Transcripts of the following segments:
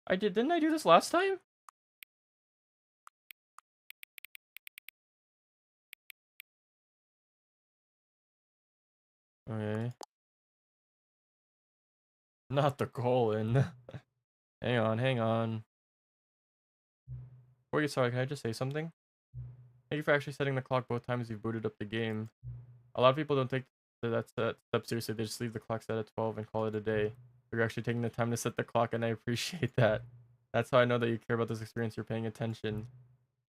Didn't I do this last time? Okay. Not the colon. Hang on, hang on. Before you start, can I just say something? Thank you for actually setting the clock both times you booted up the game. A lot of people don't take that step seriously. They just leave the clock set at 12 and call it a day. You're actually taking the time to set the clock, and I appreciate that. That's how I know that you care about this experience. You're paying attention.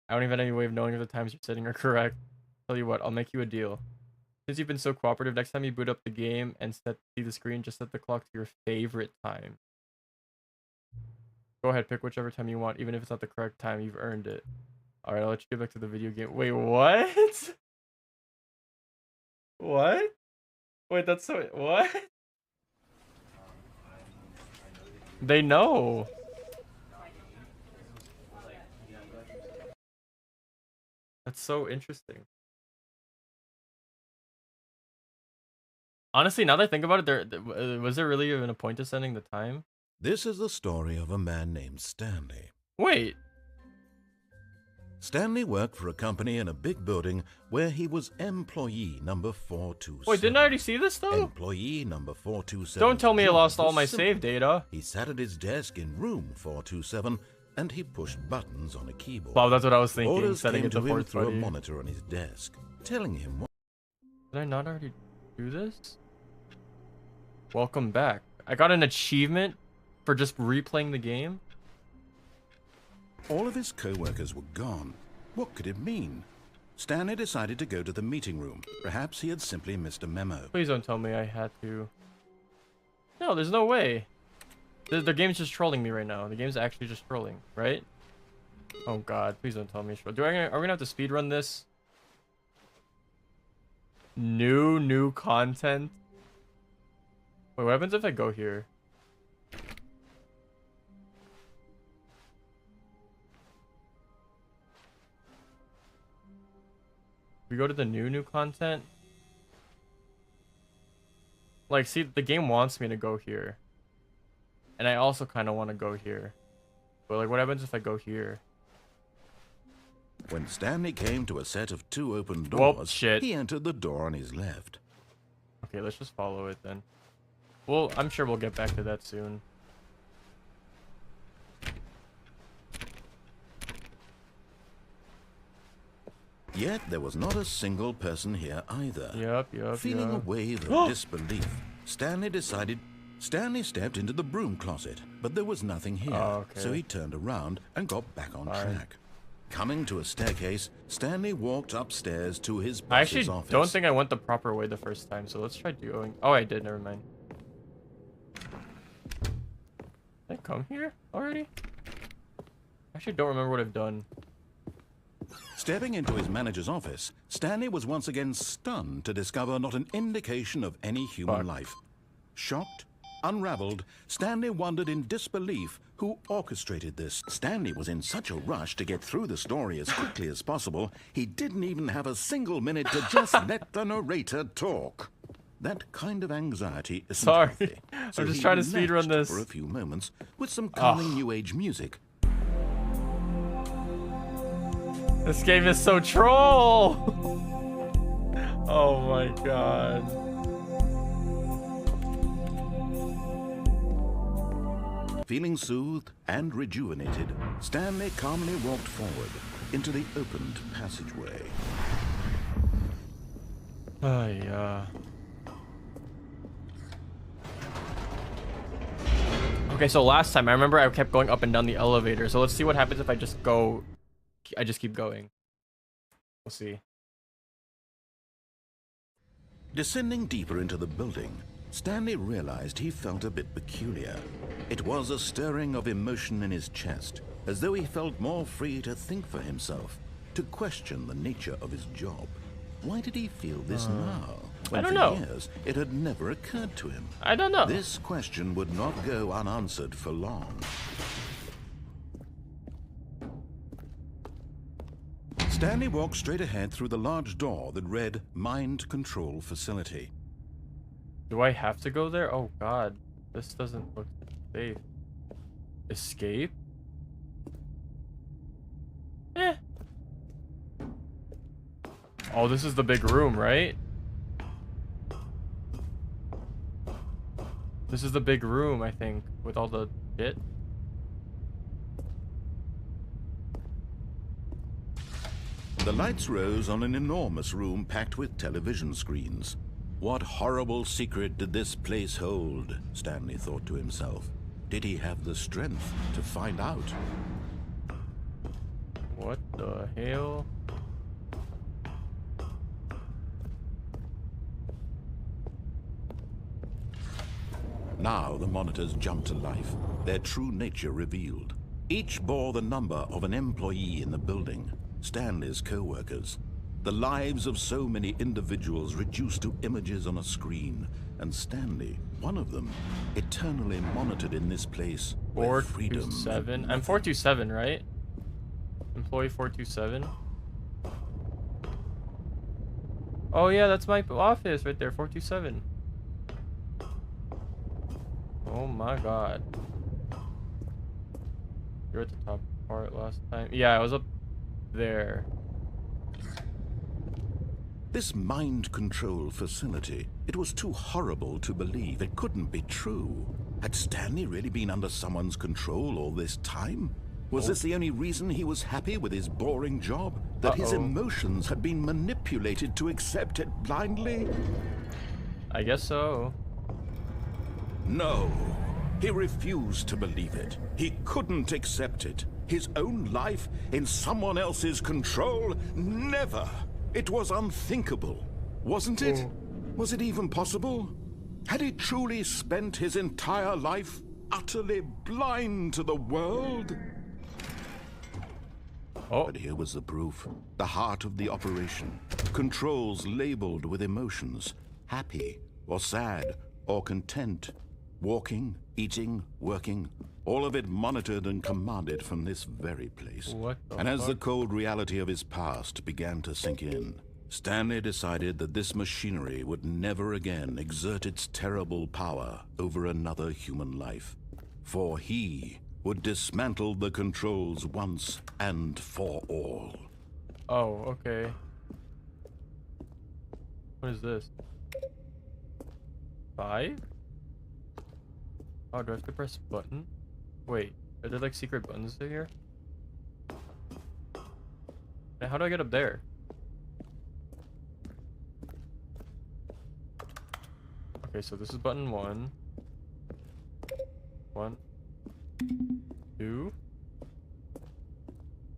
I don't even have any way of knowing if the times you're setting are correct. Tell you what, I'll make you a deal. Since you've been so cooperative, next time you boot up the game and see the screen, just set the clock to your favorite time. Go ahead, pick whichever time you want, even if it's not the correct time. You've earned it. Alright, I'll let you get back to the video game. Wait, what? What? Wait, that's so... What? They know. That's so interesting. Honestly, now that I think about it, was there really even a point to sending the time? This is the story of a man named Stanley. Wait. Stanley worked for a company in a big building where he was employee number 427. Wait, didn't I already see this though? Employee number 427. Don't tell me I lost all my save data. He sat at his desk in room 427 and he pushed buttons on a keyboard. Wow, that's what I was thinking. Orders setting came it to him through a 420. monitor on his desk, telling him what... Did I not already do this? Welcome back. I got an achievement for just replaying the game. All of his co-workers were gone. What could it mean? Stanley decided to go to the meeting room. Perhaps he had simply missed a memo. Please don't tell me I had to. No, there's no way. The game's just trolling me right now. The game's actually just trolling, right? Oh god, please don't tell me. Are we gonna have to speedrun this? New content? Wait, what happens if I go here? We go to the new content. Like, see, the game wants me to go here. And I also kind of want to go here. But, like, what happens if I go here? When Stanley came to a set of 2 open doors, Whoa, shit. He entered the door on his left. Okay, let's just follow it then. Well, I'm sure we'll get back to that soon. Yet there was not a single person here either. Yep. Feeling a wave of disbelief, Stanley stepped into the broom closet, but there was nothing here. Oh, okay. So he turned around and got back on track. Coming to a staircase, Stanley walked upstairs to his boss's office. I actually don't think I went the proper way the first time, so let's try doing... Oh, I did, never mind. Did I come here already? I actually don't remember what I've done. Stepping into his manager's office, Stanley was once again stunned to discover not an indication of any human life. Shocked, unraveled, Stanley wondered in disbelief who orchestrated this. Stanley was in such a rush to get through the story as quickly as possible, he didn't even have a single minute to just let the narrator talk. That kind of anxiety isn't healthy. So I'm just trying to speedrun this for a few moments with some calming new age music. This game is so troll! Oh my god. Feeling soothed and rejuvenated, Stanley calmly walked forward into the opened passageway. Okay, so last time I remember I kept going up and down the elevator. So let's see what happens if I just go. I just keep going. We'll see. Descending deeper into the building, Stanley realized he felt a bit peculiar. It was a stirring of emotion in his chest, as though he felt more free to think for himself, to question the nature of his job. Why did he feel this now? When I don't for know. years it had never occurred to him. I don't know. This question would not go unanswered for long. Stanley walked straight ahead through the large door that read Mind Control Facility. Do I have to go there? Oh god. This doesn't look safe. Escape? Eh. Oh, this is the big room, right? This is the big room, I think, with all the shit. The lights rose on an enormous room packed with television screens. What horrible secret did this place hold? Stanley thought to himself. Did he have the strength to find out? What the hell? Now the monitors jumped to life, their true nature revealed. Each bore the number of an employee in the building, Stanley's co-workers. The lives of so many individuals reduced to images on a screen, and Stanley, one of them, eternally monitored in this place where freedom... 427. I'm 427, right? Employee 427. Oh yeah, that's my office right there, 427. Oh my god. You're at the top part last time. Yeah, I was up there. This mind control facility, it was too horrible to believe. It couldn't be true. Had Stanley really been under someone's control all this time? Was this the only reason he was happy with his boring job? That his emotions had been manipulated to accept it blindly? I guess so. No. He refused to believe it. He couldn't accept it. His own life in someone else's control? Never. It was unthinkable, wasn't it? Was it even possible? Had he truly spent his entire life utterly blind to the world? But here was the proof. The heart of the operation. Controls labeled with emotions. Happy, or sad, or content. Walking, eating, working. All of it monitored and commanded from this very place. And as the cold reality of his past began to sink in, Stanley decided that this machinery would never again exert its terrible power over another human life. For he would dismantle the controls once and for all. Oh, okay. What is this? 5? Oh, do I have to press a button? Wait, are there like secret buttons in here? Hey, how do I get up there? Okay, so this is button 1. 1. 2.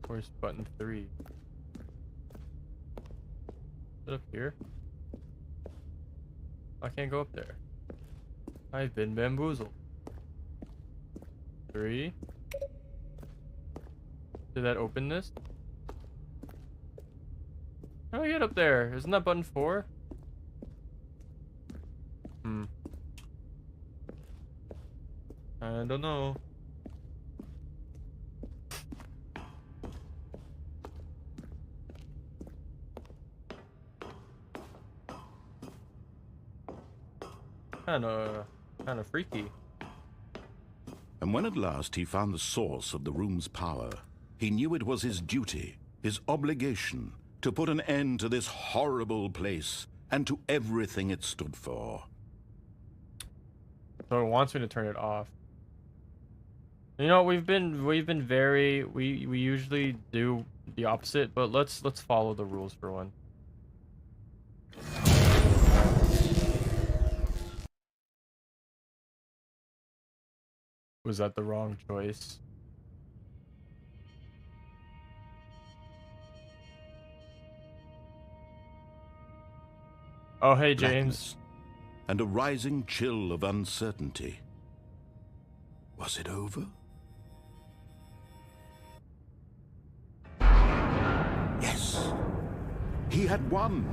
Where's button 3? Is it up here? I can't go up there. I've been bamboozled. 3. Did that open this? How do I get up there? Isn't that button 4? I don't know. Kinda freaky. And when at last he found the source of the room's power, he knew it was his duty, his obligation, to put an end to this horrible place and to everything it stood for. So it wants me to turn it off. You know, we've been very we usually do the opposite, but let's follow the rules for one. Was that the wrong choice? Oh, hey, James. Blackness, and a rising chill of uncertainty. Was it over? Yes. He had won.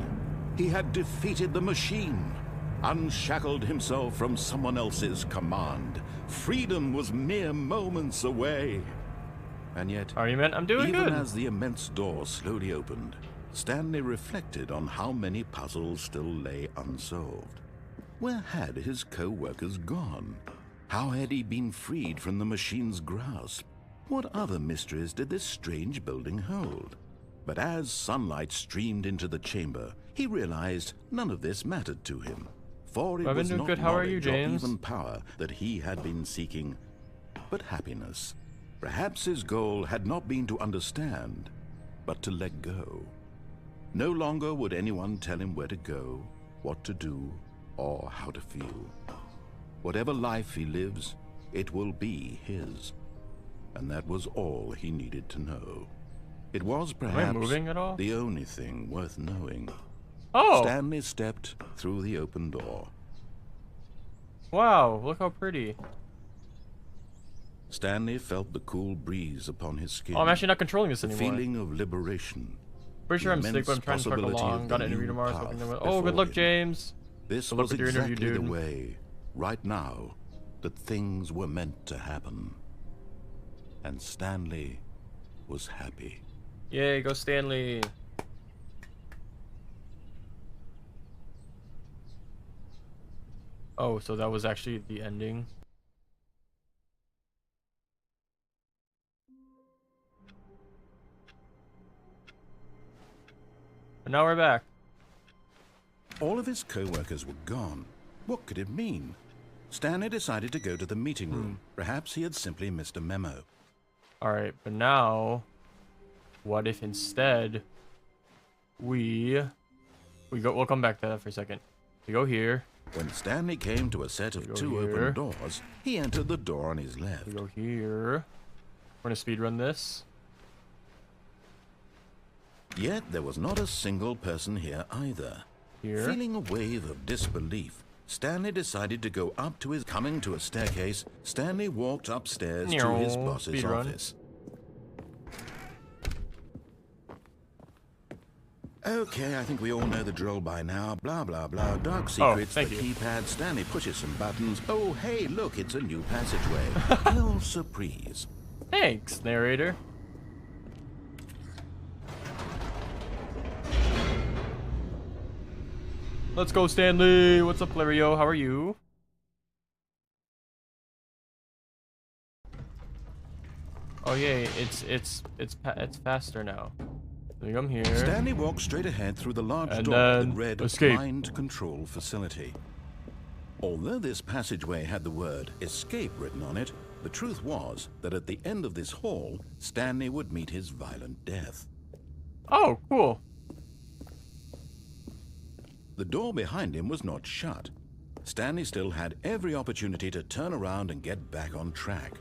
He had defeated the machine, unshackled himself from someone else's command. Freedom was mere moments away. And yet, Argument, I'm doing even good. as the immense door slowly opened, Stanley reflected on how many puzzles still lay unsolved. Where had his co-workers gone? How had he been freed from the machine's grasp? What other mysteries did this strange building hold? But as sunlight streamed into the chamber, he realized none of this mattered to him. For it was not good. How are you, knowledge or James? even power that he had been seeking, but happiness. Perhaps his goal had not been to understand, but to let go. No longer would anyone tell him where to go, what to do, or how to feel. Whatever life he lives, it will be his. And that was all he needed to know. It was perhaps moving at all? the only thing worth knowing. Oh! Stanley stepped through the open door. Wow, look how pretty. Stanley felt the cool breeze upon his skin. Oh, I'm actually not controlling this the anymore. feeling of liberation. Pretty sure I'm immense sick, but I'm trying to truck possibility along. of Got the an interview new tomorrow. path Oh, good before luck, him. James. This Good luck was with your interview, exactly the dude. way, right now, that things were meant to happen. And Stanley was happy. Yay, go Stanley. Oh, so that was actually the ending. But now we're back. All of his co-workers were gone. What could it mean? Stanley decided to go to the meeting room. Perhaps he had simply missed a memo. Alright, but now, what if instead we'll come back to that for a second. We go here. When Stanley came to a set of go two here. open doors, he entered the door on his left. We go here. We're gonna speedrun this. Yet there was not a single person here either. Here. Feeling a wave of disbelief, Stanley decided to go up to his... Coming to a staircase, Stanley walked upstairs to his boss's Speedrun. office. Okay, I think we all know the drill by now. Blah, blah, blah. Dark secrets, thank the you. keypad. Stanley pushes some buttons. Oh, hey, look, it's a new passageway. Quelle surprise. Thanks, narrator. Let's go, Stanley. What's up, Flario? How are you? Oh yay! It's faster now. We come here. Stanley walked straight ahead through the large And door then that read escape. Mind Control Facility. Although this passageway had the word escape written on it, the truth was that at the end of this hall, Stanley would meet his violent death. Oh, cool. The door behind him was not shut. Stanley still had every opportunity to turn around and get back on track.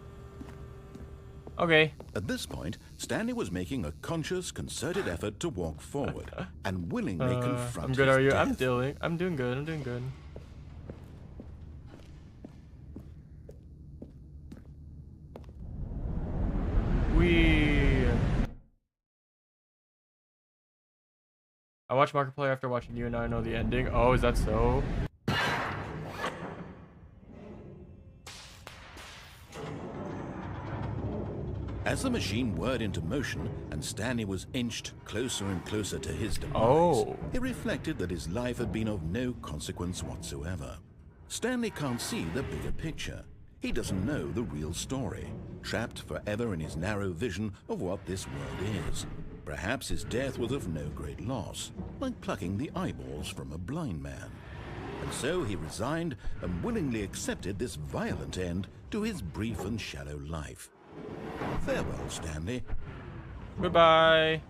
Okay. At this point, Stanley was making a conscious, concerted effort to walk forward and willingly confront I'm good. his Are you? death. I'm doing good. I'm doing good. I watched Markiplier after watching you, and now I know the ending. Oh, is that so? As the machine whirred into motion and Stanley was inched closer and closer to his demise, Oh. it reflected that his life had been of no consequence whatsoever. Stanley can't see the bigger picture. He doesn't know the real story, trapped forever in his narrow vision of what this world is. Perhaps his death was of no great loss, like plucking the eyeballs from a blind man. And so he resigned and willingly accepted this violent end to his brief and shallow life. Farewell, Stanley. Goodbye.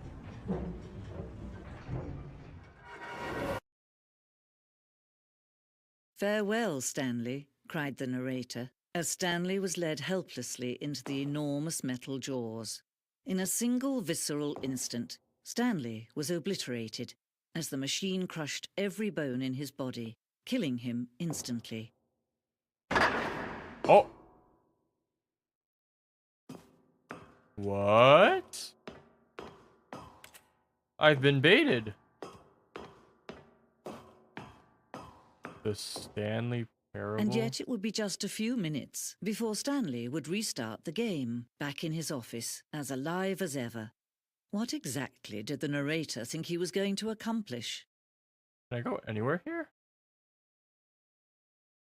"Farewell, Stanley," cried the narrator, as Stanley was led helplessly into the enormous metal jaws. In a single visceral instant, Stanley was obliterated as the machine crushed every bone in his body, killing him instantly. Oh. What? I've been baited. The Stanley Parable. And yet it would be just a few minutes before Stanley would restart the game, back in his office, as alive as ever. What exactly did the narrator think he was going to accomplish? Can I go anywhere here?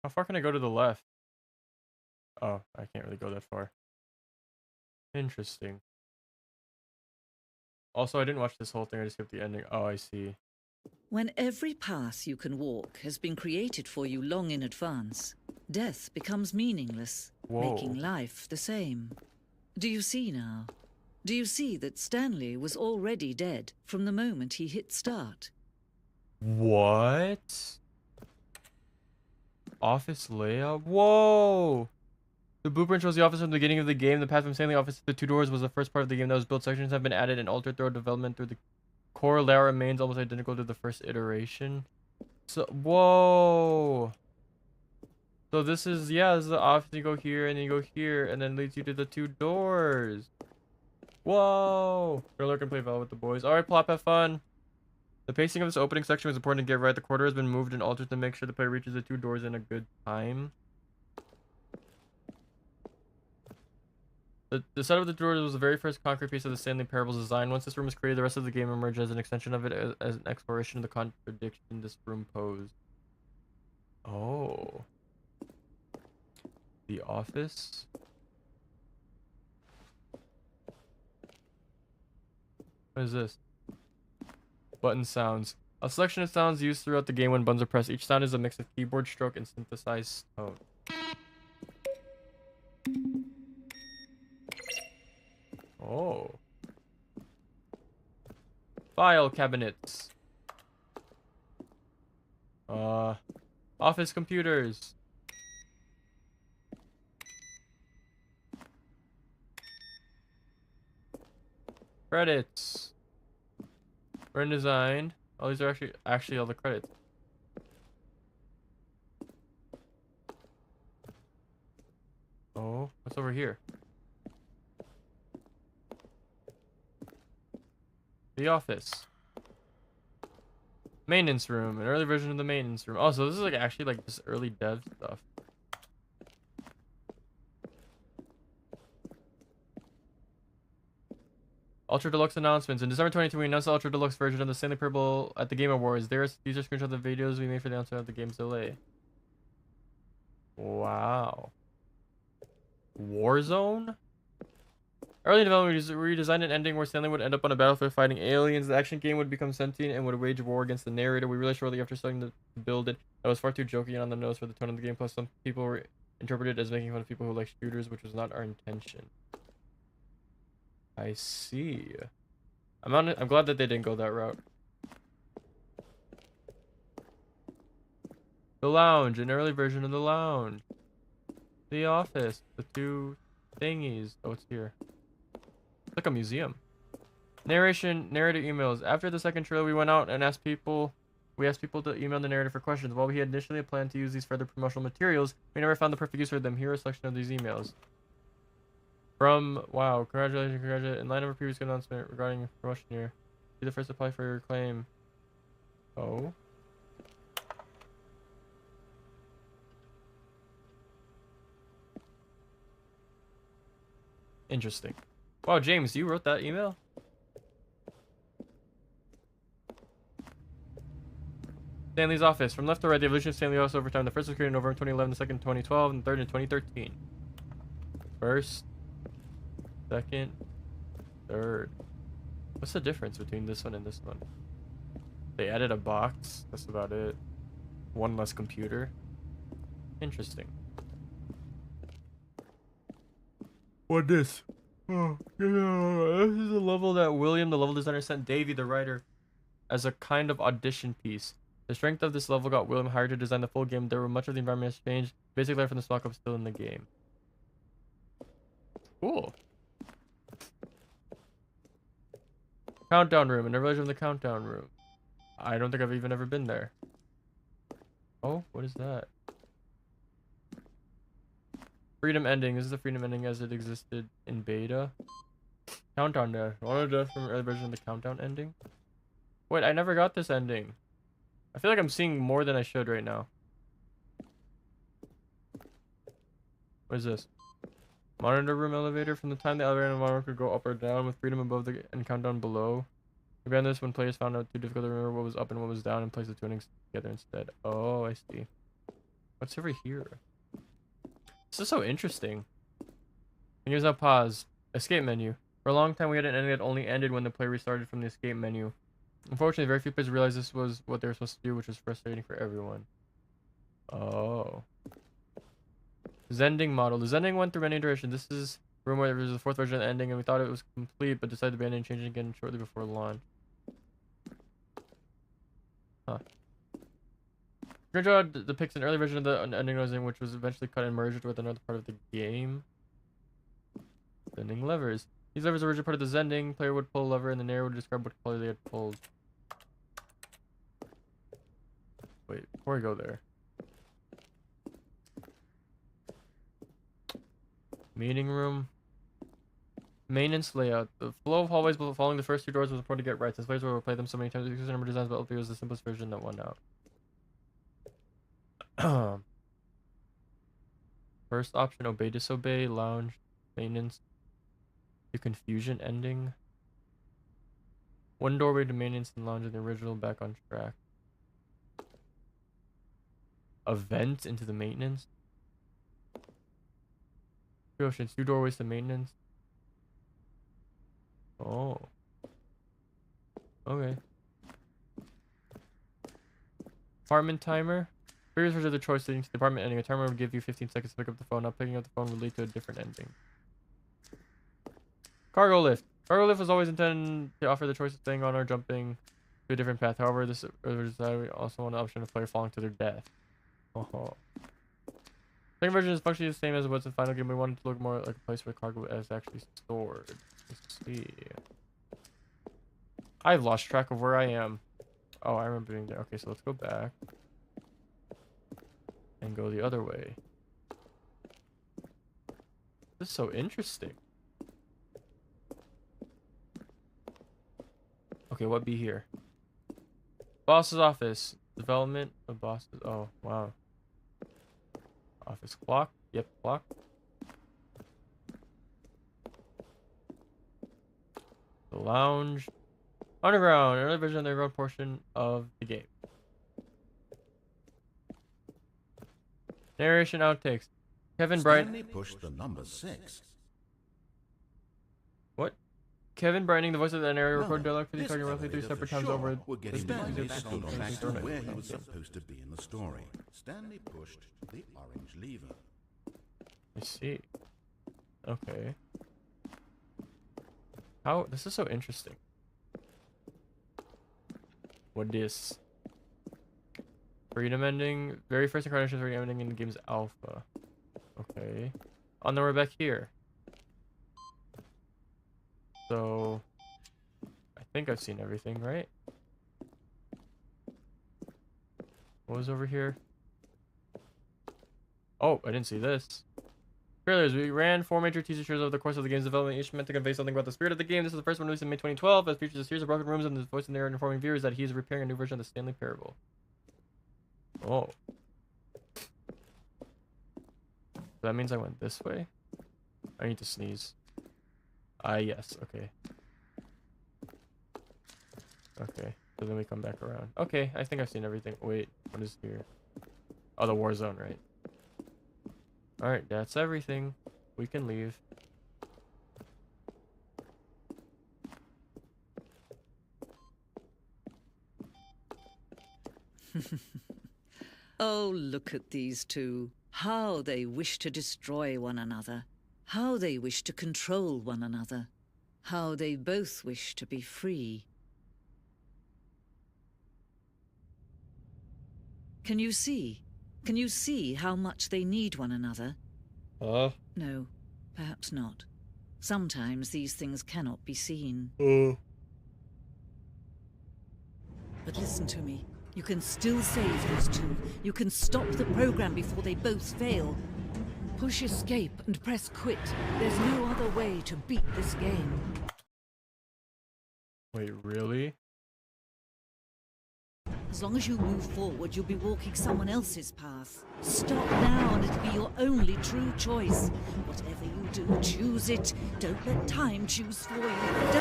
How far can I go to the left? Oh, I can't really go that far. Interesting. Also, I didn't watch this whole thing. I just skipped the ending. Oh, I see. When every path you can walk has been created for you long in advance, death becomes meaningless, making Whoa. life the same. Do you see now? Do you see that Stanley was already dead from the moment he hit start? What? Office layout? Whoa! The blueprint shows the office from the beginning of the game. The path from Stanley office to the two doors was the first part of the game that was built. Sections have been added and altered throughout development through the core layout remains almost identical to the first iteration. So, whoa! So this is, yeah, this is the office. You go here and then you go here and then leads you to the two doors. Whoa! We're looking to play Val with the boys. Alright, Plop, have fun. The pacing of this opening section was important to get right. The quarter has been moved and altered to make sure the player reaches the two doors in a good time. The setup of the doors was the very first concrete piece of the Stanley Parable's design. Once this room was created, the rest of the game emerged as an extension of it, as an exploration of the contradiction this room posed. Oh. The office? What is this? Button sounds. A selection of sounds used throughout the game when buttons are pressed. Each sound is a mix of keyboard stroke and synthesized tone. Oh. File cabinets. Office computers. Credits. Brand designed. Oh, these are actually all the credits. Oh, what's over here? The office. Maintenance room. An early version of the maintenance room. Oh, so this is like actually like just early dev stuff. Ultra Deluxe announcements. In December 2022, we announced the Ultra Deluxe version of the Stanley Parable at the Game Awards. These are screenshots of the videos we made for the announcement of the game's delay. Wow. Warzone? Early development redesigned an ending where Stanley would end up on a battlefield fighting aliens. The action game would become sentient and would wage war against the narrator. We realized shortly after starting to build it that was far too jokey and on the nose for the tone of the game. Plus, some people interpreted it as making fun of people who like shooters, which was not our intention. I see. I'm glad that they didn't go that route. The lounge, an early version of the lounge. The office, the two thingies. Oh, it's here. It's like a museum. Narration, narrator emails. After the second trailer, we went out and asked people to email the narrator for questions. While we had initially planned to use these further promotional materials, we never found the perfect use for them. Here are a selection of these emails. From, wow, congratulations. In line of a previous announcement regarding promotion here. Be the first to apply for your claim. Oh. Interesting. Wow, James, you wrote that email? Stanley's office. From left to right, the evolution of Stanley office over time. The first was created in November 2011, the second in 2012, and the third in 2013. First, second, third. What's the difference between this one and this one? They added a box. That's about it. One less computer. Interesting. What this? Oh, yeah. This is a level that William, the level designer, sent Davey, the writer, as a kind of audition piece. The strength of this level got William hired to design the full game. There were much of the environment has changed. Basic life from the stock up still in the game. Cool. Countdown room. An version of the countdown room. I don't think I've even ever been there. Oh, what is that? Freedom ending. This is the freedom ending as it existed in beta. Countdown dash. One of the from early version of the countdown ending. Wait, I never got this ending. I feel like I'm seeing more than I should right now. What is this? Monitor room elevator. From the time the elevator and monitor could go up or down with freedom above the and countdown below. We ran this when players found out too difficult to remember what was up and what was down and place the tunings together instead. Oh, I see. What's over here? This is so interesting. Menus now paused. Escape menu. For a long time, we had an ending that only ended when the player restarted from the escape menu. Unfortunately, very few players realized this was what they were supposed to do, which was frustrating for everyone. Oh. Zending model. The Zending went through many iterations. This is rumor there was the 4th version of the ending, and we thought it was complete, but decided to abandon and change it again shortly before launch. Huh. Screenshot depicts an early version of the ending Zending, which was eventually cut and merged with another part of the game. Zending levers. These levers were originally part of the Zending. Player would pull a lever, and the narrator would describe what color they had pulled. Wait, before we go there. Meeting room. Maintenance layout. The flow of hallways following the first 2 doors was important to get right, since players will replay them so many times. The number designs, but LP was the simplest version that won out. First option, obey, disobey, lounge, maintenance, to confusion ending. One doorway to maintenance and lounge in the original, back on track. A vent into the maintenance. 2 options, 2 doorways to maintenance. Oh. Okay. Apartment timer. Previous version of the choice leading to the apartment ending. A timer would give you 15 seconds to pick up the phone. Not picking up the phone would lead to a different ending. Cargo lift. Cargo lift was always intended to offer the choice of staying on or jumping to a different path. However, this also want an option of player falling to their death. Oh. Second version is functionally the same as it was in the final game. We wanted to look more like a place where cargo is actually stored. Let's see. I've lost track of where I am. Oh, I remember being there. Okay, so let's go back. And go the other way. This is so interesting. Okay, what be here? Boss's office. Development of bosses. Oh, wow. Office clock. Yep, clock. The lounge. Underground. Another version of the underground portion of the game. Narration outtakes. Kevin Bright. Stanley pushed the number 6. What? Kevin Brighting, the voice of the narrator, recorded dialogue for the This target roughly 3 elevator separate for times sure over. would get him Stanley back stood on track to Stanley. where he was supposed to be in the story. Stanley pushed the orange lever. I see. Okay. How? This is so interesting. What is? Freedom ending. Very first incarnation of freedom ending in the game's alpha. Okay. Oh, then we're back here. So, I think I've seen everything, right? What was over here? Oh, I didn't see this. Trailers. We ran 4 major teaser trailers over the course of the game's development, each meant to convey something about the spirit of the game. This is the first one released in May 2012, as features a series of broken rooms and the voice of the narrator informing viewers that he is repairing a new version of the Stanley Parable. Oh. That means I went this way? I need to sneeze. Yes, okay. Okay, so then we come back around. Okay, I think I've seen everything. Wait, what is here? Oh, the war zone, right? Alright, that's everything. We can leave. Oh, look at these two. How they wish to destroy one another. How they wish to control one another. How they both wish to be free. Can you see? Can you see how much they need one another? No, perhaps not. Sometimes these things cannot be seen. But listen to me. You can still save these two. You can stop the program before they both fail. Push escape and press quit. There's no other way to beat this game. Wait, really? As long as you move forward, you'll be walking someone else's path. Stop now and it'll be your only true choice. Whatever you do, choose it. Don't let time choose for you.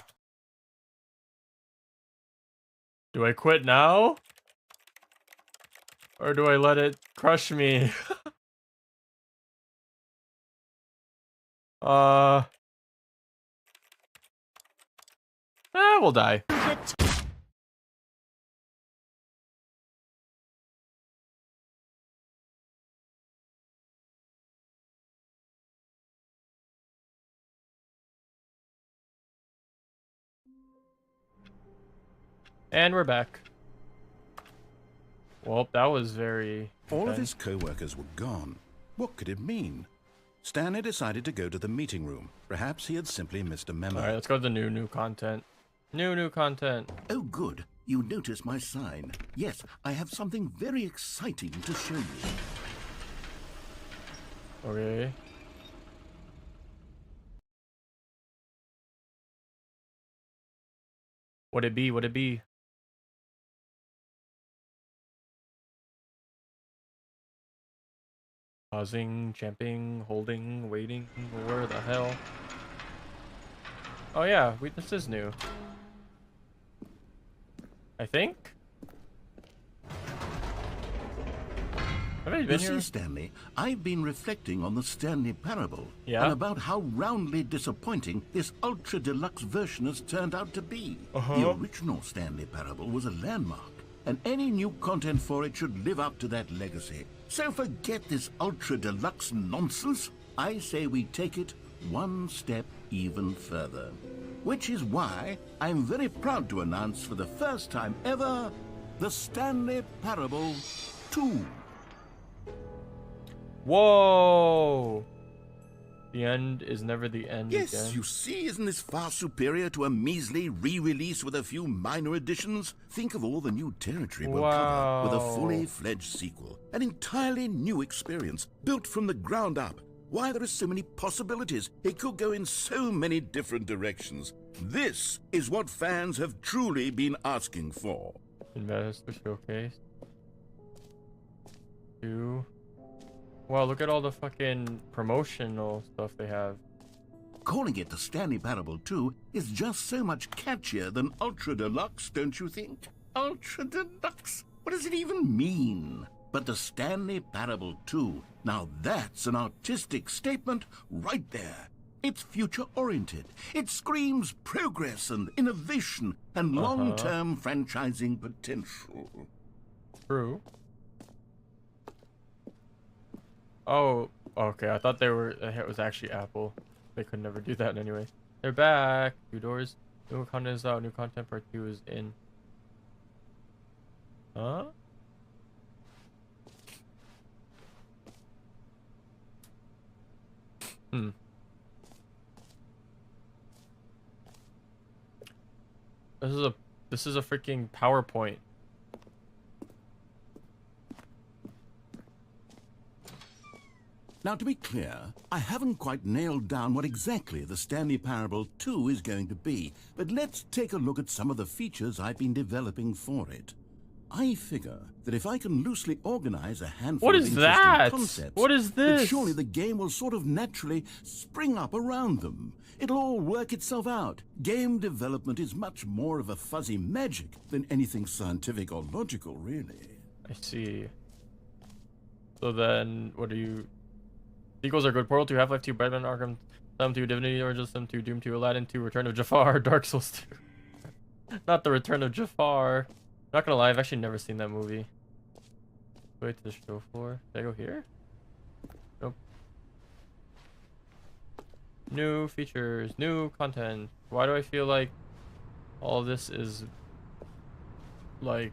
Do I quit now? Or do I let it crush me? We'll die. And we're back. Well, that was very All of intense. his co-workers were gone. What could it mean? Stanley decided to go to the meeting room. Perhaps he had simply missed a memo. Alright, let's go to the new content. New content. Oh, good. You noticed my sign. Yes, I have something very exciting to show you. Okay. Would it be? Would it be? Pausing, jumping, holding, waiting. Where the hell? Oh yeah, this is new. I think. Have I been You here? see, Stanley, I've been reflecting on the Stanley Parable Yeah? and about how roundly disappointing this ultra deluxe version has turned out to be. The original Stanley Parable was a landmark, and any new content for it should live up to that legacy. So forget this ultra deluxe nonsense. I say we take it one step even further. Which is why I'm very proud to announce for the first time ever the Stanley Parable 2. Whoa! The end is never the end Yes, again. you see, isn't this far superior to a measly re-release with a few minor additions? Think of all the new territory we'll cover with a Wow. fully fledged sequel. An entirely new experience, built from the ground up. Why, there are so many possibilities. It could go in so many different directions. This is what fans have truly been asking for. Investor showcase. 2. Wow, look at all the fucking promotional stuff they have. Calling it the Stanley Parable 2 is just so much catchier than Ultra Deluxe, don't you think? Ultra Deluxe? What does it even mean? But the Stanley Parable 2, now that's an artistic statement right there. It's future-oriented. It screams progress and innovation and long-term franchising potential. True. Oh, okay. I thought they were. It was actually Apple. They could never do that anyway. They're back. 2 doors. New content is out. New content part 2 is in. Huh? Hmm. This is a freaking PowerPoint. Now, to be clear, I haven't quite nailed down what exactly the Stanley Parable 2 is going to be, but let's take a look at some of the features I've been developing for it. I figure that if I can loosely organize a handful What of is interesting that? concepts, What is that this? surely the game will sort of naturally spring up around them. It'll all work itself out. Game development is much more of a fuzzy magic than anything scientific or logical, really. I see. So then, what do you... Sequels are good. Portal 2, Half-Life 2, Batman Arkham, Thumb 2, Divinity Original Sin 2, Doom 2, Aladdin 2, Return of Jafar, Dark Souls 2. Not the Return of Jafar. Not gonna lie, I've actually never seen that movie. Wait to the show floor. Did I go here? Nope. New features, new content. Why do I feel like all this is like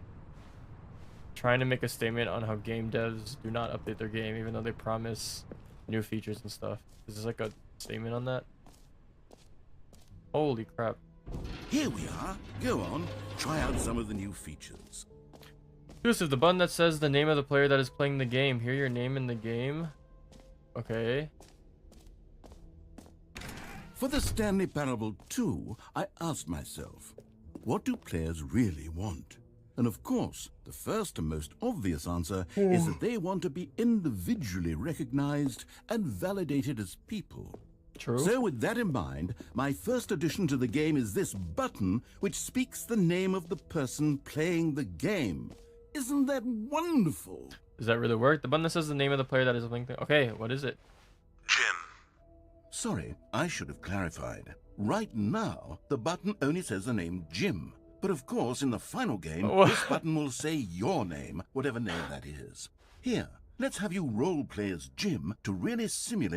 trying to make a statement on how game devs do not update their game even though they promise new features and stuff? Is this like a statement on that? Holy crap. Here we are. Go on, try out some of the new features. Exclusive, the button that says the name of the player that is playing the game. Hear your name in the game. Okay. For the Stanley Parable 2, I asked myself, what do players really want? And of course, the first and most obvious answer is that they want to be individually recognized and validated as people. True. So with that in mind, my first addition to the game is this button which speaks the name of the person playing the game. Isn't that wonderful? Does that really work? The button that says the name of the player that is playing. Okay, what is it? Jim. Sorry, I should have clarified. Right now, the button only says the name Jim. But of course, in the final game, this button will say your name, whatever name that is. Here, let's have you role play as Jim to really simulate